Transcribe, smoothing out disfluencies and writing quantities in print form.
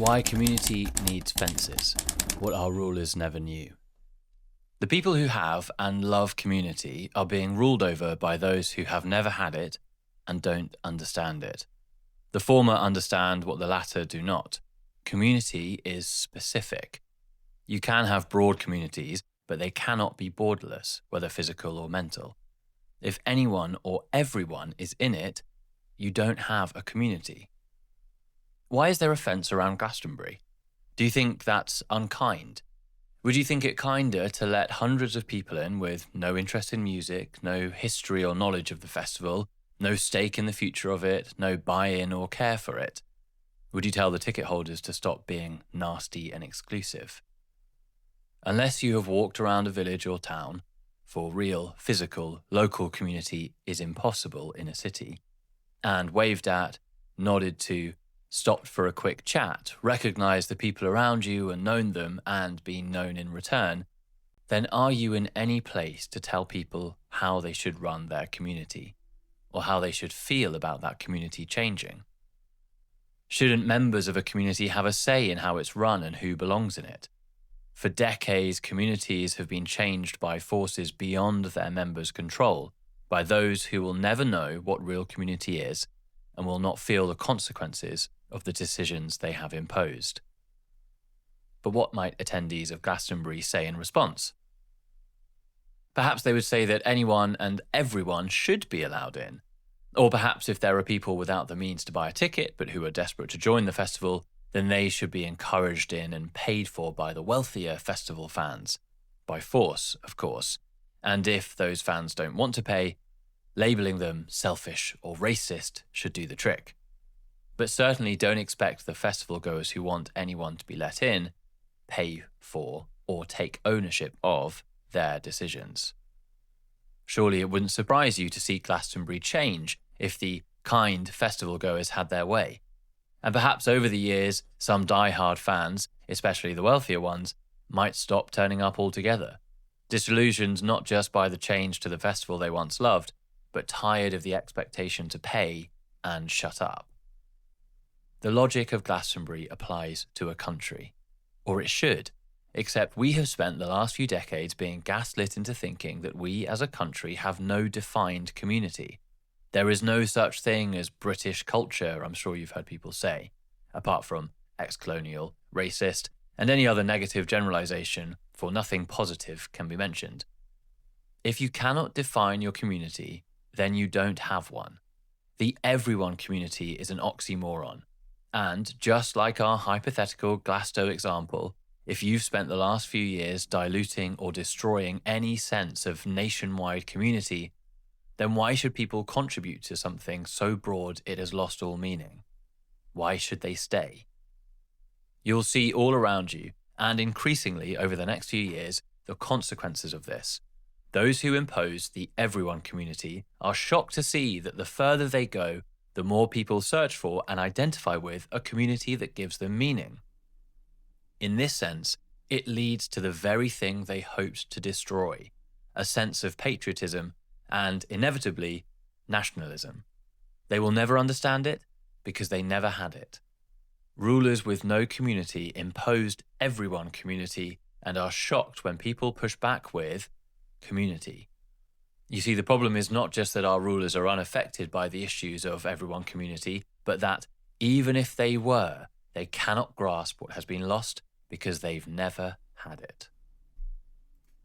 Why community needs fences. What our rulers never knew. The people who have and love community are being ruled over by those who have never had it and don't understand it. The former understand what the latter do not. Community is specific. You can have broad communities, but they cannot be borderless, whether physical or mental. If anyone or everyone is in it, you don't have a community. Why is there a fence around Glastonbury? Do you think that's unkind? Would you think it kinder to let hundreds of people in with no interest in music, no history or knowledge of the festival, no stake in the future of it, no buy-in or care for it? Would you tell the ticket holders to stop being nasty and exclusive? Unless you have walked around a village or town, for real, physical, local community is impossible in a city, and waved at, nodded to, stopped for a quick chat, recognized the people around you and known them and been known in return, then are you in any place to tell people how they should run their community, or how they should feel about that community changing? Shouldn't members of a community have a say in how it's run and who belongs in it? For decades, communities have been changed by forces beyond their members' control, by those who will never know what real community is and will not feel the consequences of the decisions they have imposed. But what might attendees of Glastonbury say in response? Perhaps they would say that anyone and everyone should be allowed in. Or perhaps if there are people without the means to buy a ticket but who are desperate to join the festival, then they should be encouraged in and paid for by the wealthier festival fans. By force, of course. And if those fans don't want to pay, labelling them selfish or racist should do the trick. But certainly don't expect the festival goers who want anyone to be let in, pay for, or take ownership of their decisions. Surely it wouldn't surprise you to see Glastonbury change if the kind festival goers had their way. And perhaps over the years, some die-hard fans, especially the wealthier ones, might stop turning up altogether, disillusioned not just by the change to the festival they once loved, but tired of the expectation to pay and shut up. The logic of Glastonbury applies to a country, or it should, except we have spent the last few decades being gaslit into thinking that we as a country have no defined community. There is no such thing as British culture, I'm sure you've heard people say, apart from ex-colonial, racist, and any other negative generalization, for nothing positive can be mentioned. If you cannot define your community, then you don't have one. The everyone community is an oxymoron. And just like our hypothetical Glasto example, if you've spent the last few years diluting or destroying any sense of nationwide community, then why should people contribute to something so broad it has lost all meaning? Why should they stay? You'll see all around you, and increasingly over the next few years, the consequences of this. Those who impose the everyone community are shocked to see that the further they go, the more people search for and identify with a community that gives them meaning. In this sense, it leads to the very thing they hoped to destroy, a sense of patriotism and, inevitably, nationalism. They will never understand it because they never had it. Rulers with no community imposed everyone community and are shocked when people push back with community. You see, the problem is not just that our rulers are unaffected by the issues of everyone community, but that, even if they were, they cannot grasp what has been lost because they've never had it.